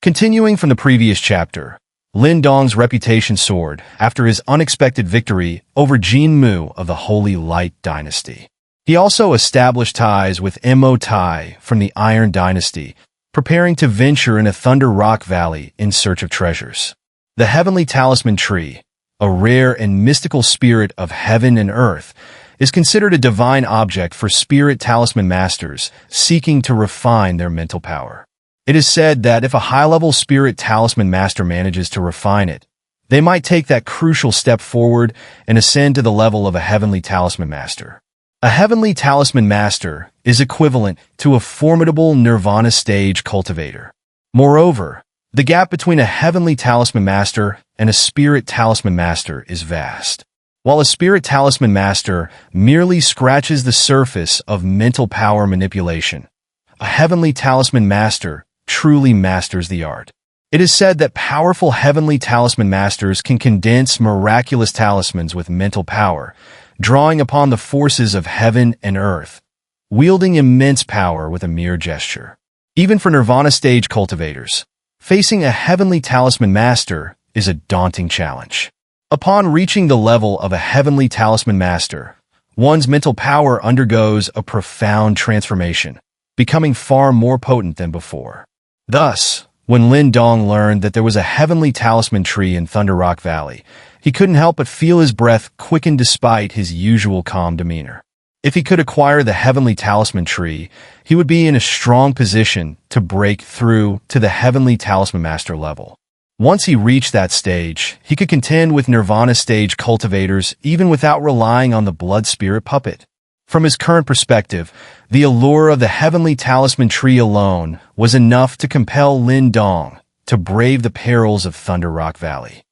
Continuing from the previous chapter, Lin Dong's reputation soared after his unexpected victory over Jin Mu of the Holy Light Dynasty. He also established ties with Mo Tai from the Iron Dynasty, preparing to venture in a Thunder Rock Valley in search of treasures. The Heavenly Talisman Tree, a rare and mystical spirit of heaven and earth, is considered a divine object for spirit talisman masters seeking to refine their mental power. It is said that if a high-level spirit talisman master manages to refine it, they might take that crucial step forward and ascend to the level of a Heavenly Talisman Master. A Heavenly Talisman Master is equivalent to a formidable Nirvana stage cultivator. Moreover, the gap between a Heavenly Talisman Master and a Spirit Talisman Master is vast. While a Spirit Talisman Master merely scratches the surface of mental power manipulation, a Heavenly Talisman Master truly masters the art. It is said that powerful Heavenly Talisman Masters can condense miraculous talismans with mental power, drawing upon the forces of heaven and earth, wielding immense power with a mere gesture. Even for Nirvana stage cultivators, facing a Heavenly Talisman Master is a daunting challenge. Upon reaching the level of a Heavenly Talisman Master, one's mental power undergoes a profound transformation, becoming far more potent than before. Thus, when Lin Dong learned that there was a Heavenly Talisman Tree in Thunder Rock Valley, he couldn't help but feel his breath quicken despite his usual calm demeanor. If he could acquire the Heavenly Talisman Tree, he would be in a strong position to break through to the Heavenly Talisman Master level. Once he reached that stage, he could contend with Nirvana stage cultivators even without relying on the blood spirit puppet. From his current perspective, the allure of the Heavenly Talisman Tree alone was enough to compel Lin Dong to brave the perils of Thunder Rock Valley.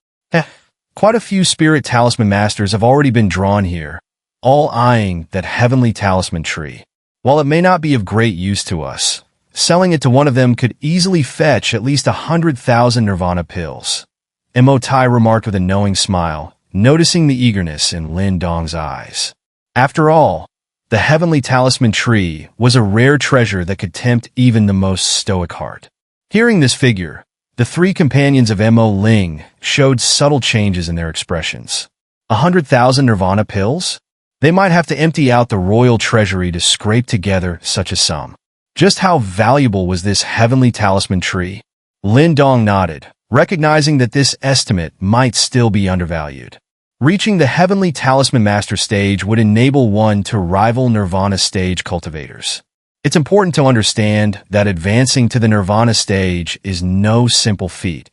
Quite a few Spirit Talisman Masters have already been drawn here, all eyeing that Heavenly Talisman Tree. While it may not be of great use to us, selling it to one of them could easily fetch at least 100,000 Nirvana pills. Mo Tai remarked with a knowing smile, noticing the eagerness in Lin Dong's eyes. After all, the Heavenly Talisman Tree was a rare treasure that could tempt even the most stoic heart. Hearing this figure, the three companions of Mo Ling showed subtle changes in their expressions. 100,000 Nirvana pills? They might have to empty out the royal treasury to scrape together such a sum. Just how valuable was this Heavenly Talisman Tree? Lin Dong nodded, recognizing that this estimate might still be undervalued. Reaching the Heavenly Talisman Master stage would enable one to rival Nirvana stage cultivators. It's important to understand that advancing to the Nirvana stage is no simple feat.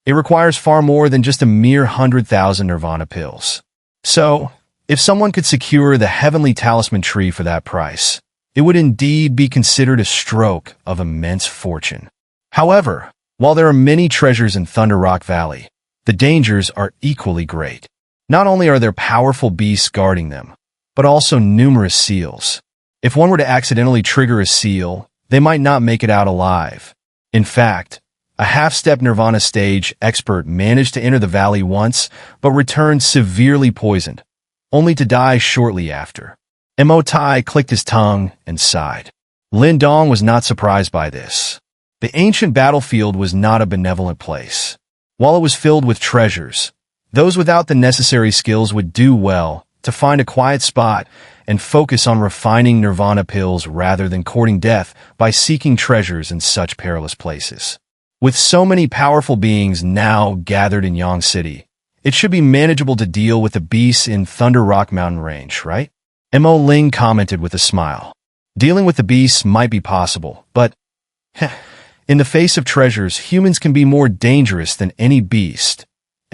It requires far more than just a mere 100,000 Nirvana pills. So, if someone could secure the Heavenly Talisman Tree for that price, it would indeed be considered a stroke of immense fortune. However, while there are many treasures in Thunder Rock Valley, the dangers are equally great. Not only are there powerful beasts guarding them, but also numerous seals. If one were to accidentally trigger a seal, they might not make it out alive. In fact, a half-step Nirvana stage expert managed to enter the valley once, but returned severely poisoned, only to die shortly after. Mo Tai clicked his tongue and sighed. Lin Dong was not surprised by this. The ancient battlefield was not a benevolent place. While it was filled with treasures, those without the necessary skills would do well to find a quiet spot and focus on refining Nirvana pills rather than courting death by seeking treasures in such perilous places. With so many powerful beings now gathered in Yang City, it should be manageable to deal with the beasts in Thunder Rock Mountain Range, right? Mo Ling commented with a smile. Dealing with the beasts might be possible, but in the face of treasures, humans can be more dangerous than any beast.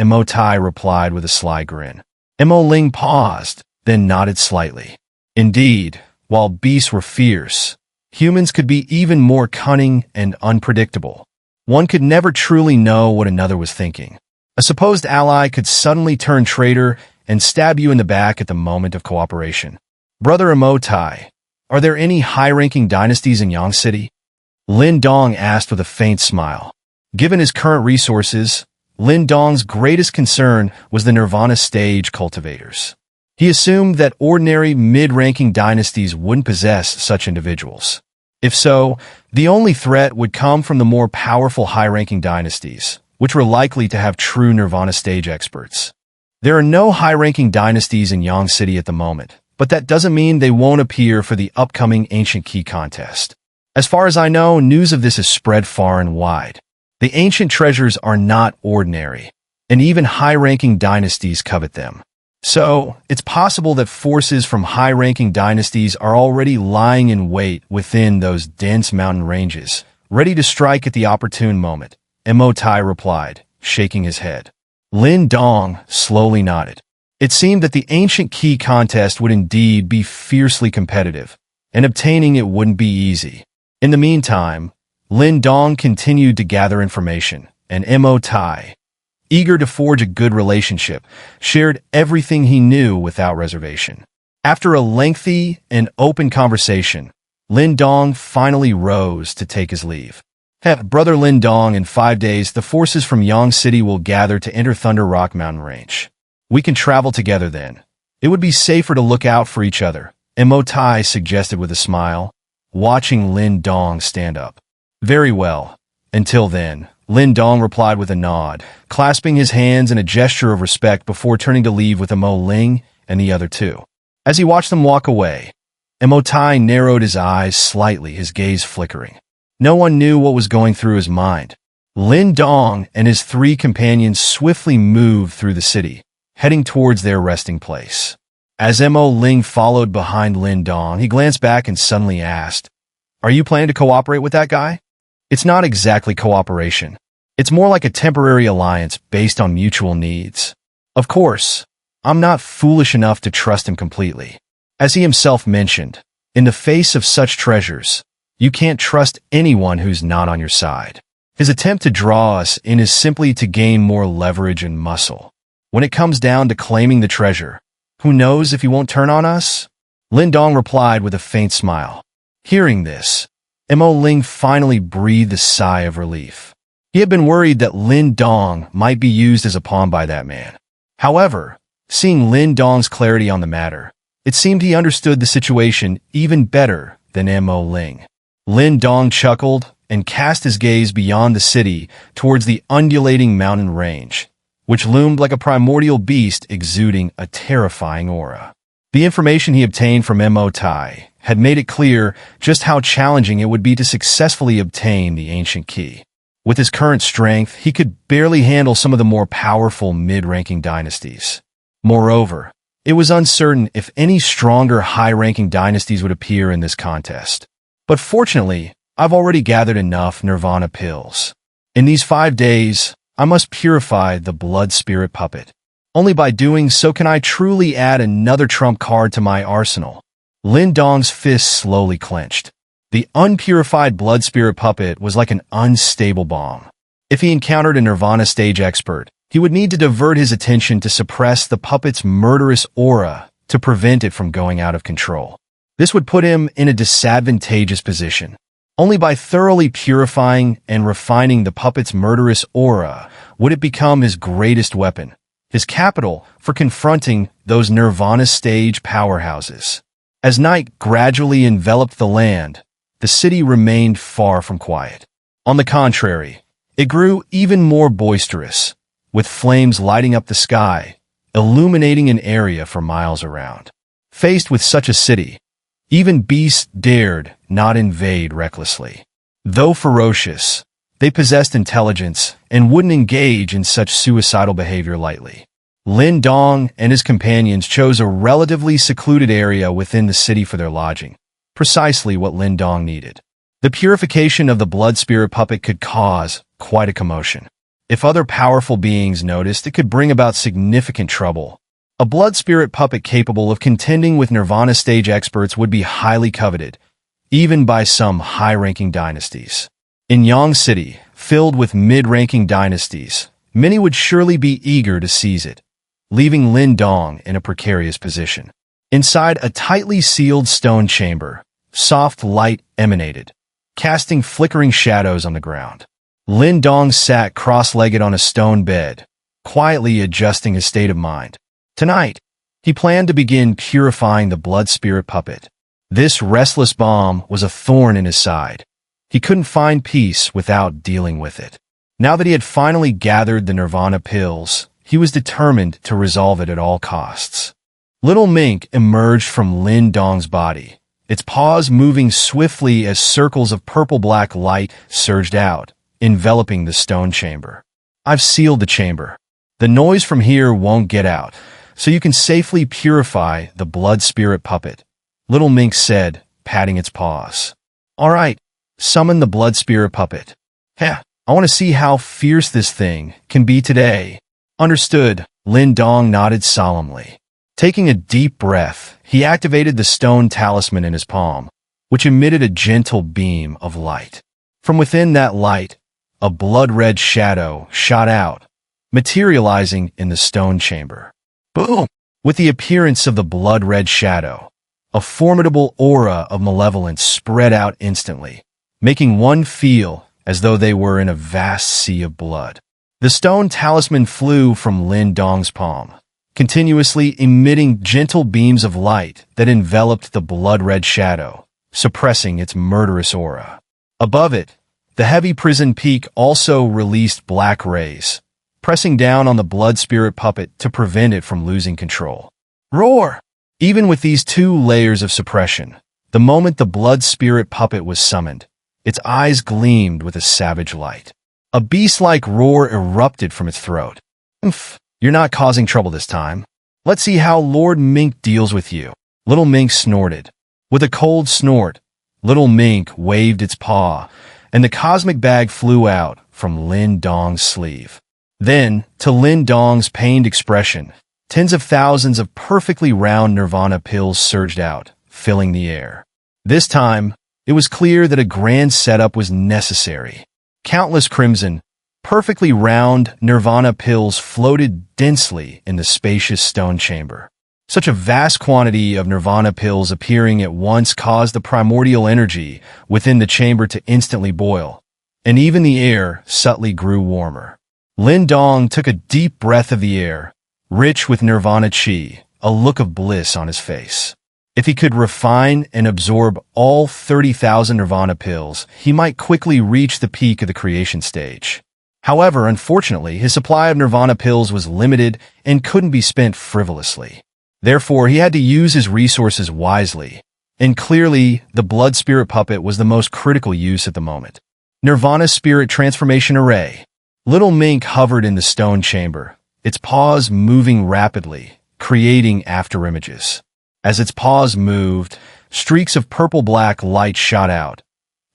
Mo Tai replied with a sly grin. Mo Ling paused, then nodded slightly. Indeed, while beasts were fierce, humans could be even more cunning and unpredictable. One could never truly know what another was thinking. A supposed ally could suddenly turn traitor and stab you in the back at the moment of cooperation. Brother Mo Tai, are there any high-ranking dynasties in Yang City? Lin Dong asked with a faint smile. Given his current resources, Lin Dong's greatest concern was the Nirvana stage cultivators. He assumed that ordinary mid-ranking dynasties wouldn't possess such individuals. If so, the only threat would come from the more powerful high-ranking dynasties, which were likely to have true Nirvana stage experts. There are no high-ranking dynasties in Yang City at the moment, but that doesn't mean they won't appear for the upcoming Ancient Key contest. As far as I know, news of this is spread far and wide. The ancient treasures are not ordinary, and even high-ranking dynasties covet them. So, it's possible that forces from high-ranking dynasties are already lying in wait within those dense mountain ranges, ready to strike at the opportune moment, Mo Tai replied, shaking his head. Lin Dong slowly nodded. It seemed that the Ancient Key contest would indeed be fiercely competitive, and obtaining it wouldn't be easy. In the meantime, Lin Dong continued to gather information, and Mo Tai, eager to forge a good relationship, shared everything he knew without reservation. After a lengthy and open conversation, Lin Dong finally rose to take his leave. Brother Lin Dong, in 5 days, the forces from Yang City will gather to enter Thunder Rock Mountain Range. We can travel together then. It would be safer to look out for each other, Mo Tai suggested with a smile, watching Lin Dong stand up. Very well. Until then, Lin Dong replied with a nod, clasping his hands in a gesture of respect before turning to leave with Mo Ling and the other two. As he watched them walk away, Mo Tai narrowed his eyes slightly, his gaze flickering. No one knew what was going through his mind. Lin Dong and his 3 companions swiftly moved through the city, heading towards their resting place. As Mo Ling followed behind Lin Dong, he glanced back and suddenly asked, "Are you planning to cooperate with that guy?" It's not exactly cooperation. It's more like a temporary alliance based on mutual needs. Of course, I'm not foolish enough to trust him completely. As he himself mentioned, in the face of such treasures, you can't trust anyone who's not on your side. His attempt to draw us in is simply to gain more leverage and muscle. When it comes down to claiming the treasure, who knows if he won't turn on us? Lin Dong replied with a faint smile. Hearing this, Mo Ling finally breathed a sigh of relief. He had been worried that Lin Dong might be used as a pawn by that man. However, seeing Lin Dong's clarity on the matter, it seemed he understood the situation even better than Mo Ling. Lin Dong chuckled and cast his gaze beyond the city towards the undulating mountain range, which loomed like a primordial beast exuding a terrifying aura. The information he obtained from Mo Tai had made it clear just how challenging it would be to successfully obtain the Ancient Key. With his current strength, he could barely handle some of the more powerful mid-ranking dynasties. Moreover, it was uncertain if any stronger high-ranking dynasties would appear in this contest. But fortunately, I've already gathered enough Nirvana pills. In these 5 days, I must purify the blood spirit puppet. Only by doing so can I truly add another trump card to my arsenal. Lin Dong's fists slowly clenched. The unpurified blood spirit puppet was like an unstable bomb. If he encountered a Nirvana stage expert, he would need to divert his attention to suppress the puppet's murderous aura to prevent it from going out of control. This would put him in a disadvantageous position. Only by thoroughly purifying and refining the puppet's murderous aura would it become his greatest weapon, his capital for confronting those Nirvana stage powerhouses. As night gradually enveloped the land, the city remained far from quiet. On the contrary, it grew even more boisterous, with flames lighting up the sky, illuminating an area for miles around. Faced with such a city, even beasts dared not invade recklessly. Though ferocious, they possessed intelligence and wouldn't engage in such suicidal behavior lightly. Lin Dong and his companions chose a relatively secluded area within the city for their lodging, precisely what Lin Dong needed. The purification of the blood spirit puppet could cause quite a commotion. If other powerful beings noticed, it could bring about significant trouble. A blood spirit puppet capable of contending with Nirvana stage experts would be highly coveted, even by some high-ranking dynasties. In Yang City, filled with mid-ranking dynasties, many would surely be eager to seize it, leaving Lin Dong in a precarious position. Inside a tightly sealed stone chamber, soft light emanated, casting flickering shadows on the ground. Lin Dong sat cross-legged on a stone bed, quietly adjusting his state of mind. Tonight, he planned to begin purifying the blood spirit puppet. This restless bomb was a thorn in his side. He couldn't find peace without dealing with it. Now that he had finally gathered the Nirvana pills, he was determined to resolve it at all costs. Little Mink emerged from Lin Dong's body, its paws moving swiftly as circles of purple-black light surged out, enveloping the stone chamber. I've sealed the chamber. The noise from here won't get out, so you can safely purify the blood spirit puppet, Little Mink said, patting its paws. All right, summon the blood spirit puppet. Heh, I want to see how fierce this thing can be today. Understood, Lin Dong nodded solemnly. Taking a deep breath, he activated the stone talisman in his palm, which emitted a gentle beam of light. From within that light, a blood-red shadow shot out, materializing in the stone chamber. Boom! With the appearance of the blood-red shadow, a formidable aura of malevolence spread out instantly, making one feel as though they were in a vast sea of blood. The stone talisman flew from Lin Dong's palm, continuously emitting gentle beams of light that enveloped the blood-red shadow, suppressing its murderous aura. Above it, the heavy prison peak also released black rays, pressing down on the blood spirit puppet to prevent it from losing control. Roar! Even with these two layers of suppression, the moment the blood spirit puppet was summoned, its eyes gleamed with a savage light. A beast-like roar erupted from its throat. Oof, you're not causing trouble this time. Let's see how Lord Mink deals with you. Little Mink snorted. With a cold snort, Little Mink waved its paw, and the cosmic bag flew out from Lin Dong's sleeve. Then, to Lin Dong's pained expression, tens of thousands of perfectly round Nirvana pills surged out, filling the air. This time, it was clear that a grand setup was necessary. Countless crimson, perfectly round Nirvana pills floated densely in the spacious stone chamber. Such a vast quantity of Nirvana pills appearing at once caused the primordial energy within the chamber to instantly boil, and even the air subtly grew warmer. Lin Dong took a deep breath of the air, rich with Nirvana chi, a look of bliss on his face. If he could refine and absorb all 30,000 Nirvana pills, he might quickly reach the peak of the creation stage. However, unfortunately, his supply of Nirvana pills was limited and couldn't be spent frivolously. Therefore, he had to use his resources wisely, and clearly, the blood spirit puppet was the most critical use at the moment. Nirvana Spirit Transformation Array. Little Mink hovered in the stone chamber, its paws moving rapidly, creating afterimages. As its paws moved, streaks of purple-black light shot out,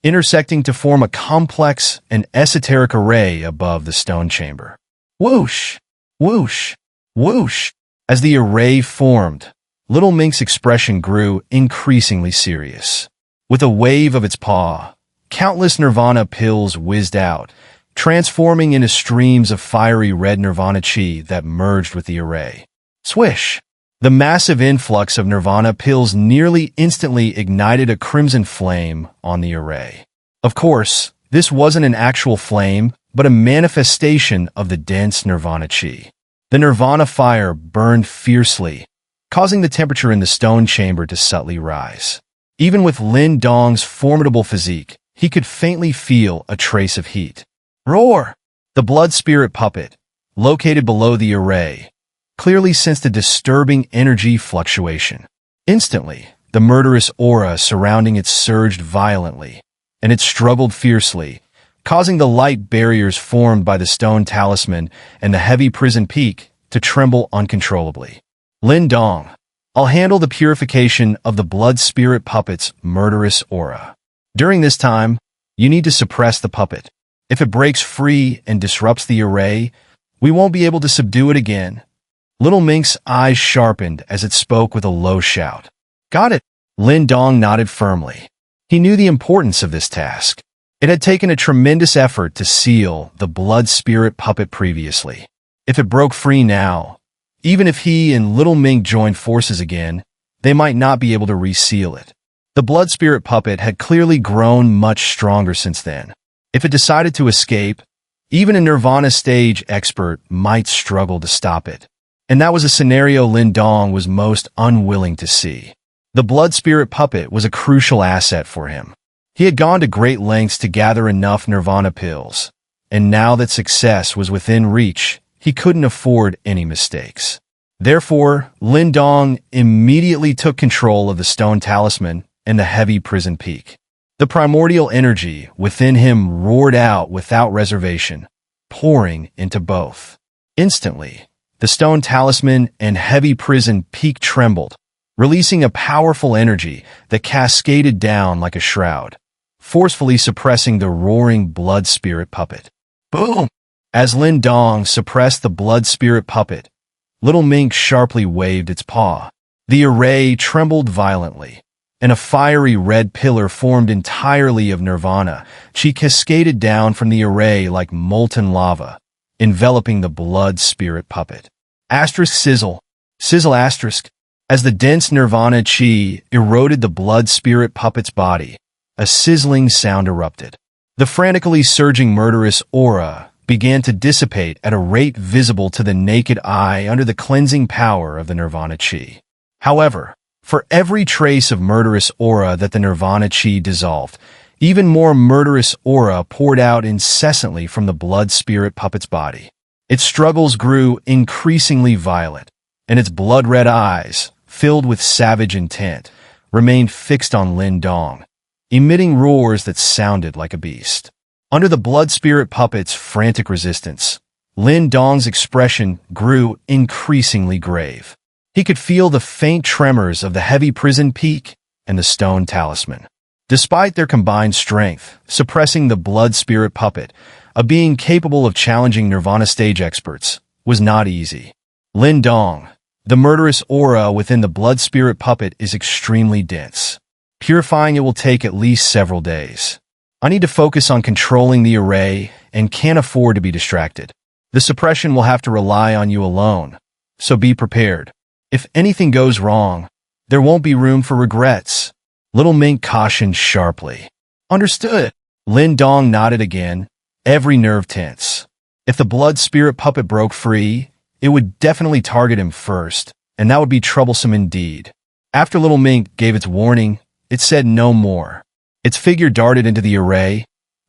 intersecting to form a complex and esoteric array above the stone chamber. Whoosh! Whoosh! Whoosh! As the array formed, Little Mink's expression grew increasingly serious. With a wave of its paw, countless Nirvana pills whizzed out, transforming into streams of fiery red Nirvana chi that merged with the array. Swish! The massive influx of Nirvana pills nearly instantly ignited a crimson flame on the array. Of course, this wasn't an actual flame, but a manifestation of the dense Nirvana chi. The Nirvana fire burned fiercely, causing the temperature in the stone chamber to subtly rise. Even with Lin Dong's formidable physique, he could faintly feel a trace of heat. Roar! The blood spirit puppet, located below the array, clearly sensed a disturbing energy fluctuation. Instantly, the murderous aura surrounding it surged violently, and it struggled fiercely, causing the light barriers formed by the stone talisman and the heavy prison peak to tremble uncontrollably. Lin Dong, I'll handle the purification of the blood spirit puppet's murderous aura. During this time, you need to suppress the puppet. If it breaks free and disrupts the array, we won't be able to subdue it again. Little Mink's eyes sharpened as it spoke with a low shout. Got it. Lin Dong nodded firmly. He knew the importance of this task. It had taken a tremendous effort to seal the blood spirit puppet previously. If it broke free now, even if he and Little Mink joined forces again, they might not be able to reseal it. The blood spirit puppet had clearly grown much stronger since then. If it decided to escape, even a Nirvana stage expert might struggle to stop it. And that was a scenario Lin Dong was most unwilling to see. The blood spirit puppet was a crucial asset for him. He had gone to great lengths to gather enough Nirvana pills, and now that success was within reach, he couldn't afford any mistakes. Therefore, Lin Dong immediately took control of the stone talisman and the heavy prison peak. The primordial energy within him roared out without reservation, pouring into both. Instantly, the stone talisman and heavy prison peak trembled, releasing a powerful energy that cascaded down like a shroud, forcefully suppressing the roaring blood spirit puppet. Boom! As Lin Dong suppressed the blood spirit puppet, Little Mink sharply waved its paw. The array trembled violently, and a fiery red pillar formed entirely of Nirvana. She cascaded down from the array like molten lava, enveloping the blood spirit puppet. Asterisk sizzle. Sizzle asterisk. As the dense Nirvana chi eroded the blood spirit puppet's body, a sizzling sound erupted. The frantically surging murderous aura began to dissipate at a rate visible to the naked eye under the cleansing power of the Nirvana chi. However, for every trace of murderous aura that the Nirvana chi dissolved, even more murderous aura poured out incessantly from the blood spirit puppet's body. Its struggles grew increasingly violent, and its blood-red eyes, filled with savage intent, remained fixed on Lin Dong, emitting roars that sounded like a beast. Under the blood spirit puppet's frantic resistance, Lin Dong's expression grew increasingly grave. He could feel the faint tremors of the heavy prison peak and the stone talisman. Despite their combined strength, suppressing the blood spirit puppet, a being capable of challenging Nirvana stage experts, was not easy. Lin Dong, the murderous aura within the blood spirit puppet is extremely dense. Purifying it will take at least several days. I need to focus on controlling the array and can't afford to be distracted. The suppression will have to rely on you alone, so be prepared. If anything goes wrong, there won't be room for regrets. Little Mink cautioned sharply. Understood. Lin Dong nodded again, every nerve tense. If the blood spirit puppet broke free, it would definitely target him first, and that would be troublesome indeed. After Little Mink gave its warning, it said no more. Its figure darted into the array,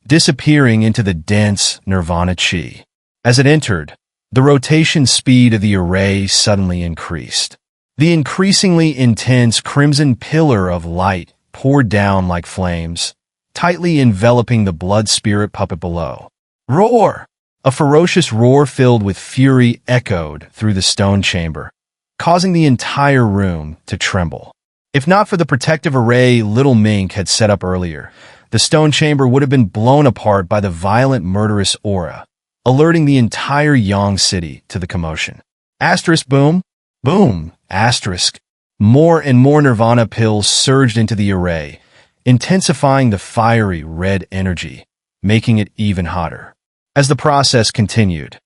disappearing into the dense Nirvana chi. As it entered, the rotation speed of the array suddenly increased. The increasingly intense crimson pillar of light poured down like flames, tightly enveloping the blood spirit puppet below. Roar! A ferocious roar filled with fury echoed through the stone chamber, causing the entire room to tremble. If not for the protective array Little Mink had set up earlier, the stone chamber would have been blown apart by the violent murderous aura, alerting the entire Yang city to the commotion. Asterisk boom, boom, asterisk. More and more Nirvana pills surged into the array, intensifying the fiery red energy, making it even hotter. As the process continued,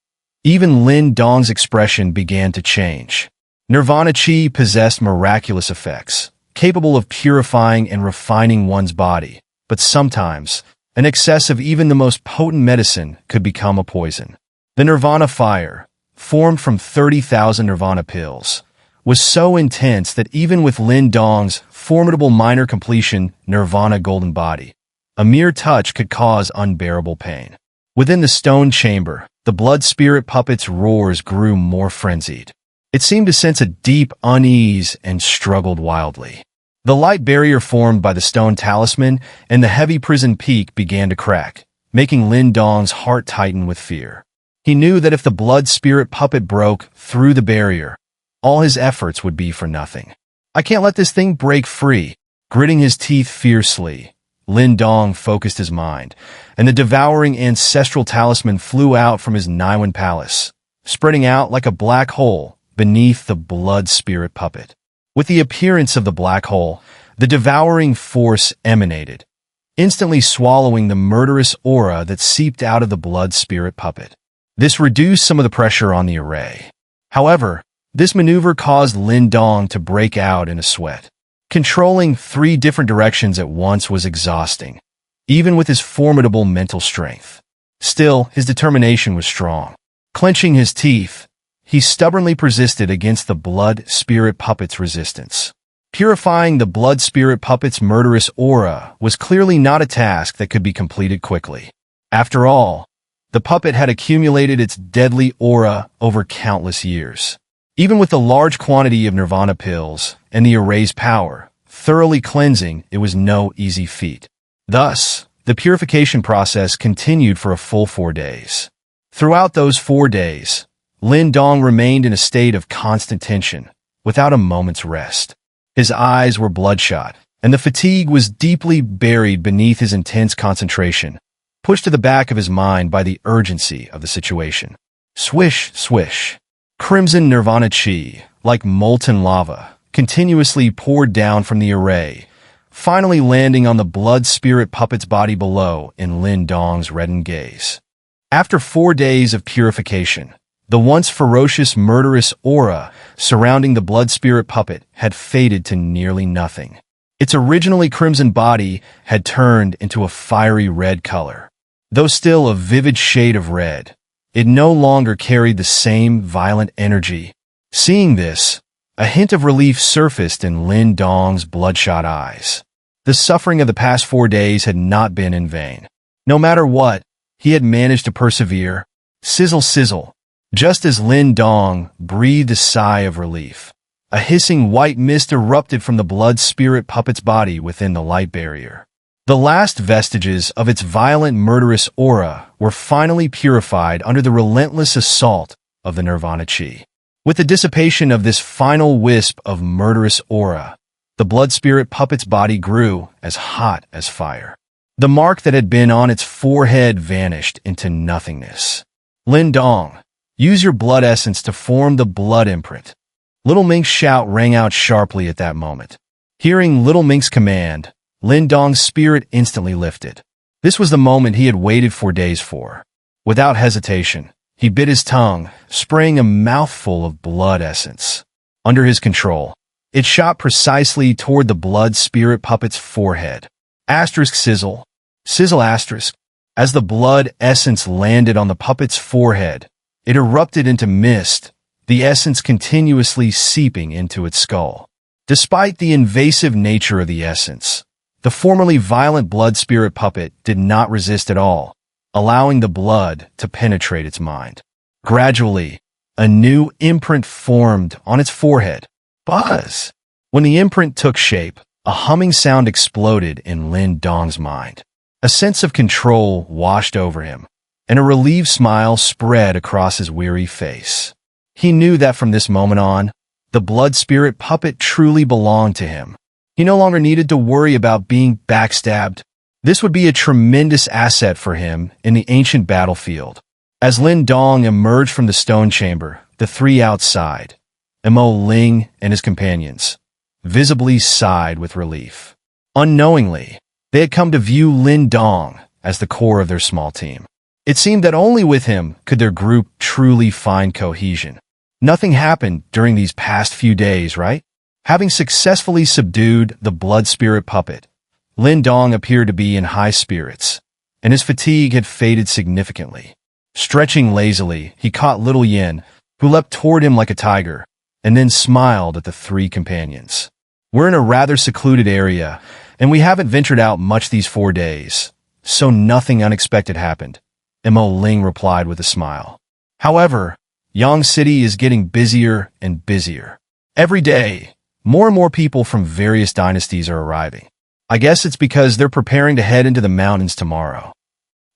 even Lin Dong's expression began to change. Nirvana chi possessed miraculous effects, capable of purifying and refining one's body, but sometimes, an excess of even the most potent medicine could become a poison. The Nirvana fire, formed from 30,000 Nirvana pills, was so intense that even with Lin Dong's formidable minor completion Nirvana golden body, a mere touch could cause unbearable pain. Within the stone chamber, the blood spirit puppet's roars grew more frenzied. It seemed to sense a deep unease and struggled wildly. The light barrier formed by the stone talisman and the heavy prison peak began to crack, making Lin Dong's heart tighten with fear. He knew that if the blood spirit puppet broke through the barrier, all his efforts would be for nothing. I can't let this thing break free. Gritting his teeth fiercely, Lin Dong focused his mind, and the devouring ancestral talisman flew out from his Naiwan palace, spreading out like a black hole beneath the blood spirit puppet. With the appearance of the black hole, the devouring force emanated, instantly swallowing the murderous aura that seeped out of the blood spirit puppet. This reduced some of the pressure on the array. However, this maneuver caused Lin Dong to break out in a sweat. Controlling 3 different directions at once was exhausting, even with his formidable mental strength. Still, his determination was strong. Clenching his teeth, he stubbornly persisted against the blood spirit puppet's resistance. Purifying the blood spirit puppet's murderous aura was clearly not a task that could be completed quickly. After all, the puppet had accumulated its deadly aura over countless years. Even with the large quantity of Nirvana pills and the array's power, thoroughly cleansing it was no easy feat. Thus, the purification process continued for a full 4 days. Throughout those 4 days, Lin Dong remained in a state of constant tension, without a moment's rest. His eyes were bloodshot, and the fatigue was deeply buried beneath his intense concentration, pushed to the back of his mind by the urgency of the situation. Swish, swish. Crimson Nirvana chi, like molten lava, continuously poured down from the array, finally landing on the blood spirit puppet's body below in Lin Dong's reddened gaze. After 4 days of purification, the once ferocious murderous aura surrounding the blood spirit puppet had faded to nearly nothing. Its originally crimson body had turned into a fiery red color. Though still a vivid shade of red, it no longer carried the same violent energy. Seeing this, a hint of relief surfaced in Lin Dong's bloodshot eyes. The suffering of the past 4 days had not been in vain. No matter what, he had managed to persevere. Sizzle, sizzle. Just as Lin Dong breathed a sigh of relief, a hissing white mist erupted from the blood spirit puppet's body within the light barrier. The last vestiges of its violent murderous aura were finally purified under the relentless assault of the Nirvana chi. With the dissipation of this final wisp of murderous aura, the blood spirit puppet's body grew as hot as fire. The mark that had been on its forehead vanished into nothingness. Lin Dong, use your blood essence to form the blood imprint. Little Mink's shout rang out sharply at that moment. Hearing Little Mink's command, Lin Dong's spirit instantly lifted. This was the moment he had waited 4 days for. Without hesitation, he bit his tongue, spraying a mouthful of blood essence. Under his control, it shot precisely toward the blood spirit puppet's forehead. Asterisk sizzle. Sizzle asterisk. As the blood essence landed on the puppet's forehead, it erupted into mist, the essence continuously seeping into its skull. Despite the invasive nature of the essence, the formerly violent blood spirit puppet did not resist at all, allowing the blood to penetrate its mind. Gradually, a new imprint formed on its forehead. Buzz! When the imprint took shape, a humming sound exploded in Lin Dong's mind. A sense of control washed over him, and a relieved smile spread across his weary face. He knew that from this moment on, the blood spirit puppet truly belonged to him. He no longer needed to worry about being backstabbed. This would be a tremendous asset for him in the ancient battlefield. As Lin Dong emerged from the stone chamber, the three outside, Mo Ling and his companions, visibly sighed with relief. Unknowingly, they had come to view Lin Dong as the core of their small team. It seemed that only with him could their group truly find cohesion. Nothing happened during these past few days, right? Having successfully subdued the blood spirit puppet, Lin Dong appeared to be in high spirits, and his fatigue had faded significantly. Stretching lazily, he caught little Yin, who leapt toward him like a tiger, and then smiled at the three companions. We're in a rather secluded area, and we haven't ventured out much these 4 days, so nothing unexpected happened, Mo Ling replied with a smile. However, Yang City is getting busier and busier. Every day, more and more people from various dynasties are arriving. I guess it's because they're preparing to head into the mountains tomorrow.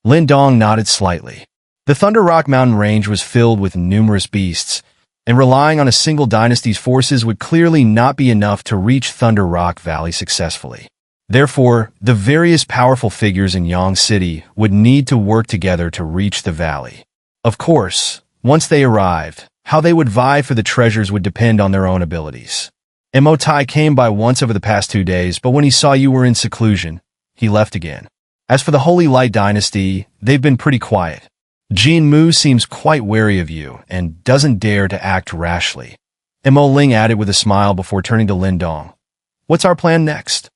Lin Dong nodded slightly. The Thunder Rock mountain range was filled with numerous beasts, and relying on a single dynasty's forces would clearly not be enough to reach Thunder Rock Valley successfully. Therefore, the various powerful figures in Yang City would need to work together to reach the valley. Of course, once they arrived, how they would vie for the treasures would depend on their own abilities. Emotai came by once over the past 2 days, but when he saw you were in seclusion, he left again. As for the Holy Light Dynasty, they've been pretty quiet. Jin Mu seems quite wary of you and doesn't dare to act rashly. Mo Ling added with a smile before turning to Lin Dong. What's our plan next?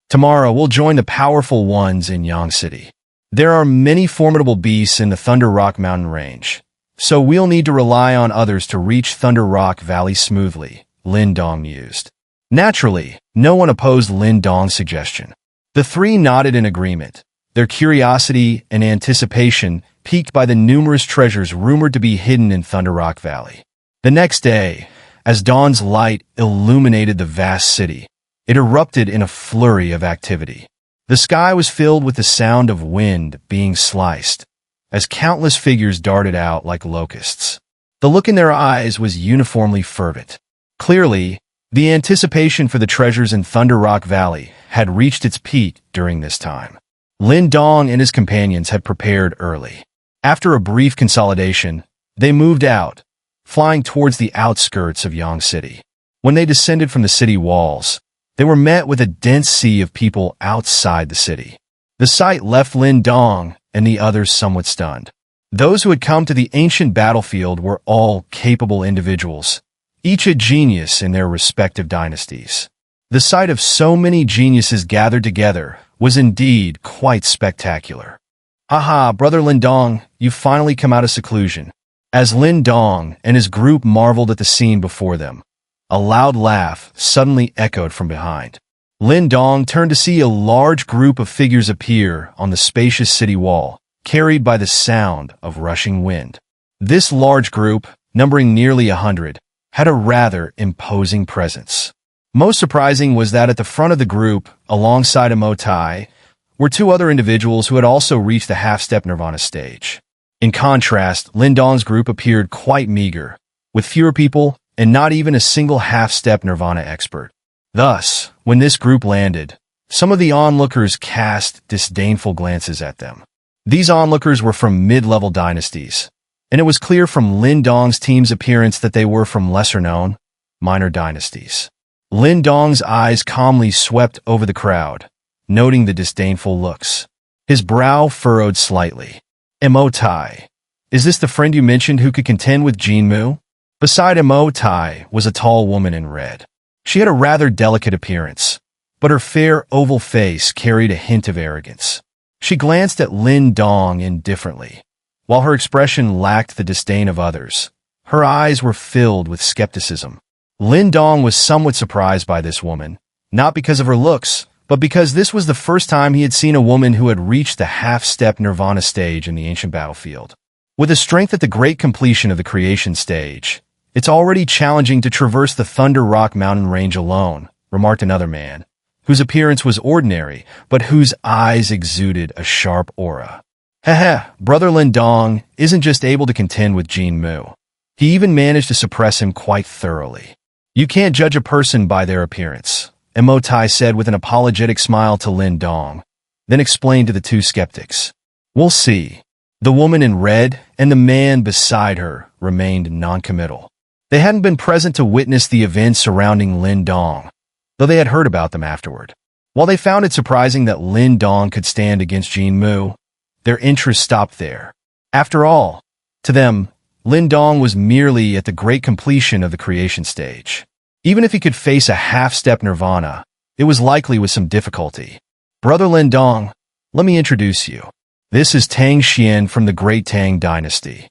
Tomorrow, we'll join the powerful ones in Yang City. There are many formidable beasts in the Thunder Rock mountain range, so we'll need to rely on others to reach Thunder Rock Valley smoothly, Lin Dong mused. Naturally, no one opposed Lin Dong's suggestion. The three nodded in agreement, their curiosity and anticipation piqued by the numerous treasures rumored to be hidden in Thunder Rock Valley. The next day, as dawn's light illuminated the vast city, it erupted in a flurry of activity. The sky was filled with the sound of wind being sliced, as countless figures darted out like locusts. The look in their eyes was uniformly fervent. Clearly, the anticipation for the treasures in Thunder Rock Valley had reached its peak during this time. Lin Dong and his companions had prepared early. After a brief consolidation, they moved out, flying towards the outskirts of Yang City. When they descended from the city walls, they were met with a dense sea of people outside the city. The sight left Lin Dong and the others somewhat stunned. Those who had come to the ancient battlefield were all capable individuals, each a genius in their respective dynasties. The sight of so many geniuses gathered together was indeed quite spectacular. "Aha, brother Lin Dong, you've finally come out of seclusion." As Lin Dong and his group marveled at the scene before them, a loud laugh suddenly echoed from behind. Lin Dong turned to see a large group of figures appear on the spacious city wall, carried by the sound of rushing wind. This large group, numbering nearly 100, had a rather imposing presence. Most surprising was that at the front of the group, alongside Emotai, were two other individuals who had also reached the half-step Nirvana stage. In contrast, Lin Dong's group appeared quite meager, with fewer people and not even a single half-step Nirvana expert. Thus, when this group landed, some of the onlookers cast disdainful glances at them. These onlookers were from mid-level dynasties, and it was clear from Lin Dong's team's appearance that they were from lesser-known, minor dynasties. Lin Dong's eyes calmly swept over the crowd, noting the disdainful looks. His brow furrowed slightly. "Emotai, is this the friend you mentioned who could contend with Jin Mu?" Beside Emotai was a tall woman in red. She had a rather delicate appearance, but her fair oval face carried a hint of arrogance. She glanced at Lin Dong indifferently. While her expression lacked the disdain of others, her eyes were filled with skepticism. Lin Dong was somewhat surprised by this woman, not because of her looks, but because this was the first time he had seen a woman who had reached the half-step Nirvana stage in the ancient battlefield. With a strength at the great completion of the creation stage, "It's already challenging to traverse the Thunder Rock mountain range alone," remarked another man, whose appearance was ordinary, but whose eyes exuded a sharp aura. "Heh, brother Lin Dong isn't just able to contend with Jin Mu. He even managed to suppress him quite thoroughly. You can't judge a person by their appearance," Emotai said with an apologetic smile to Lin Dong, then explained to the two skeptics. "We'll see." The woman in red and the man beside her remained non-committal. They hadn't been present to witness the events surrounding Lin Dong, though they had heard about them afterward. While they found it surprising that Lin Dong could stand against Jin Mu, their interest stopped there. After all, to them, Lin Dong was merely at the great completion of the creation stage. Even if he could face a half-step Nirvana, it was likely with some difficulty. "Brother Lin Dong, let me introduce you. This is Tang Xian from the Great Tang Dynasty."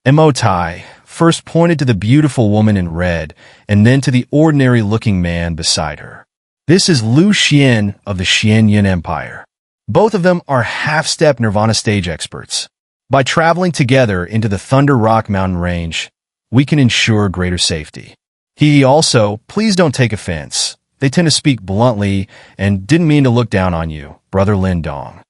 Emotai first pointed to the beautiful woman in red and then to the ordinary-looking man beside her. "This is Liu Xian of the Xianyan Empire. Both of them are half-step Nirvana stage experts. By traveling together into the Thunder Rock mountain range, we can ensure greater safety. He also, please don't take offense. They tend to speak bluntly and didn't mean to look down on you, brother Lin Dong."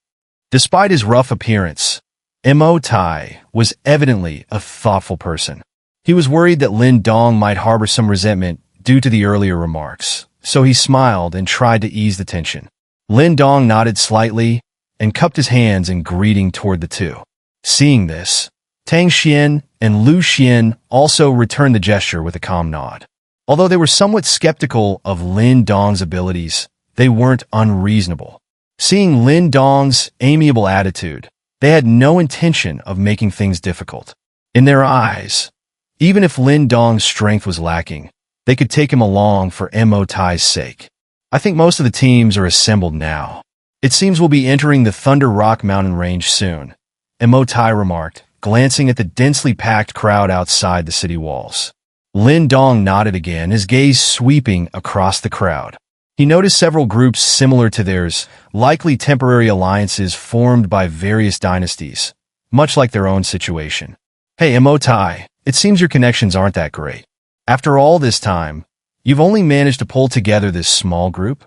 Despite his rough appearance, Emotai was evidently a thoughtful person. He was worried that Lin Dong might harbor some resentment due to the earlier remarks, so he smiled and tried to ease the tension. Lin Dong nodded slightly and cupped his hands in greeting toward the two. Seeing this, Tang Xian and Liu Xian also returned the gesture with a calm nod. Although they were somewhat skeptical of Lin Dong's abilities, they weren't unreasonable. Seeing Lin Dong's amiable attitude, they had no intention of making things difficult. In their eyes, even if Lin Dong's strength was lacking, they could take him along for Emotai's sake. "I think most of the teams are assembled now. It seems we'll be entering the Thunder Rock mountain range soon," Emotai remarked, glancing at the densely packed crowd outside the city walls. Lin Dong nodded again, his gaze sweeping across the crowd. He noticed several groups similar to theirs, likely temporary alliances formed by various dynasties, much like their own situation. Hey, Emotai, it seems your connections aren't that great. After all this time, you've only managed to pull together this small group?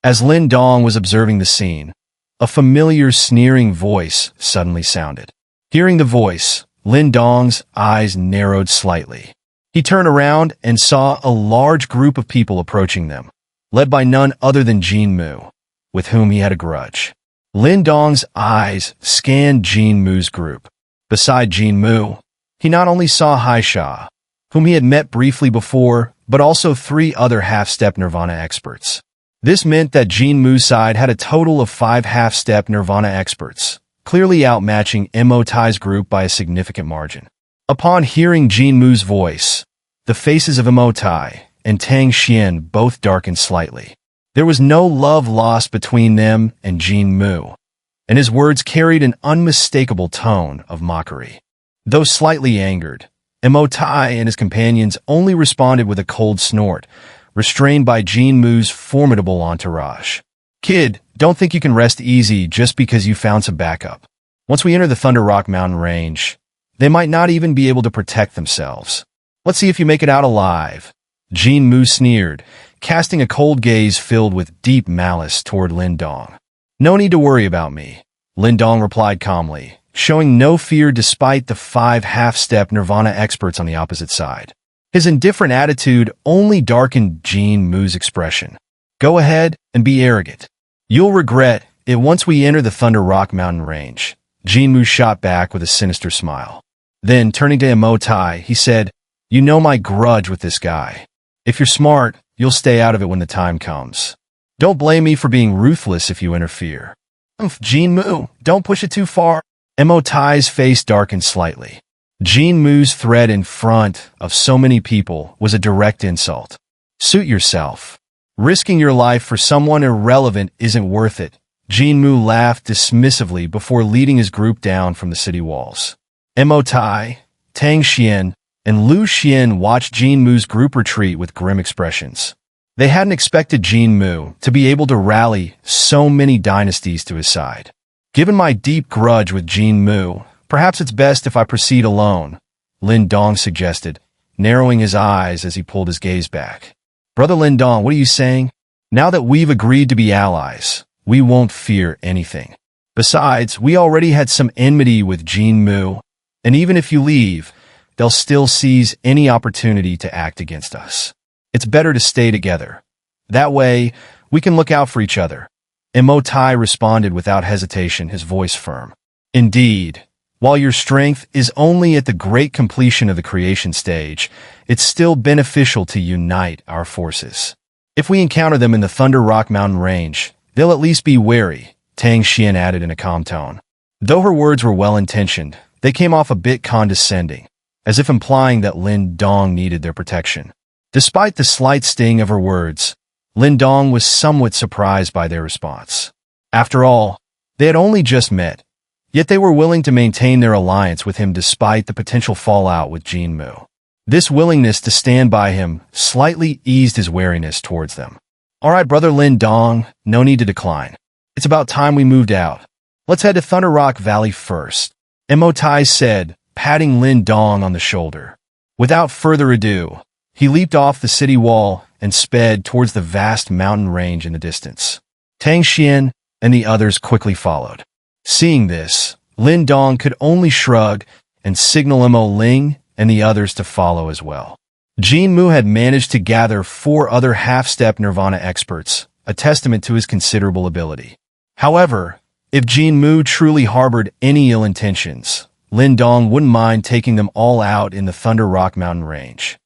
As Lin Dong was observing the scene, a familiar sneering voice suddenly sounded. Hearing the voice, Lin Dong's eyes narrowed slightly. He turned around and saw a large group of people approaching them, led by none other than Jin Mu, with whom he had a grudge. Lin Dong's eyes scanned Jin Mu's group. Beside Jin Mu, he not only saw Haisha, whom he had met briefly before, but also 3 other half-step Nirvana experts. This meant that Jin Mu's side had a total of 5 half-step Nirvana experts, clearly outmatching Emotai's group by a significant margin. Upon hearing Jin Mu's voice, the faces of Emotai and Tang Xian both darkened slightly. There was no love lost between them and Jin Mu, and his words carried an unmistakable tone of mockery. Though slightly angered, Emotai and his companions only responded with a cold snort, restrained by Jin Mu's formidable entourage. Kid, don't think you can rest easy just because you found some backup. Once we enter the Thunder Rock Mountain range, they might not even be able to protect themselves. Let's see if you make it out alive. Jin Mu sneered, casting a cold gaze filled with deep malice toward Lin Dong. No need to worry about me, Lin Dong replied calmly, showing no fear despite the 5 half-step Nirvana experts on the opposite side. His indifferent attitude only darkened Jin Mu's expression. Go ahead and be arrogant. You'll regret it once we enter the Thunder Rock Mountain range. Jin Mu shot back with a sinister smile. Then, turning to Emotai, he said, You know my grudge with this guy. If you're smart, you'll stay out of it when the time comes. Don't blame me for being ruthless if you interfere. Jin Mu, don't push it too far. Emotai's face darkened slightly. Jin Mu's threat in front of so many people was a direct insult. Suit yourself. Risking your life for someone irrelevant isn't worth it. Jin Mu laughed dismissively before leading his group down from the city walls. Emotai, Tang Xian, and Lu Xian watched Jin Mu's group retreat with grim expressions. They hadn't expected Jin Mu to be able to rally so many dynasties to his side. Given my deep grudge with Jin Mu, perhaps it's best if I proceed alone, Lin Dong suggested, narrowing his eyes as he pulled his gaze back. Brother Lin Dong, what are you saying? Now that we've agreed to be allies, we won't fear anything. Besides, we already had some enmity with Jin Mu, and even if you leave, they'll still seize any opportunity to act against us. It's better to stay together. That way, we can look out for each other. Emotai responded without hesitation, his voice firm. Indeed, while your strength is only at the great completion of the creation stage, it's still beneficial to unite our forces. If we encounter them in the Thunder Rock Mountain range, they'll at least be wary, Tang Xian added in a calm tone. Though her words were well-intentioned, they came off a bit condescending, as if implying that Lin Dong needed their protection. Despite the slight sting of her words, Lin Dong was somewhat surprised by their response. After all, they had only just met, yet they were willing to maintain their alliance with him despite the potential fallout with Jin Mu. This willingness to stand by him slightly eased his wariness towards them. All right, brother Lin Dong, no need to decline. It's about time we moved out. Let's head to Thunder Rock Valley first, Emotai said, patting Lin Dong on the shoulder. Without further ado, he leaped off the city wall and sped towards the vast mountain range in the distance. Tang Xian and the others quickly followed. Seeing this, Lin Dong could only shrug and signal Mo Ling and the others to follow as well. Jin Mu had managed to gather 4 other half-step Nirvana experts, a testament to his considerable ability. However, if Jin Mu truly harbored any ill intentions, Lin Dong wouldn't mind taking them all out in the Thunder Rock Mountain range.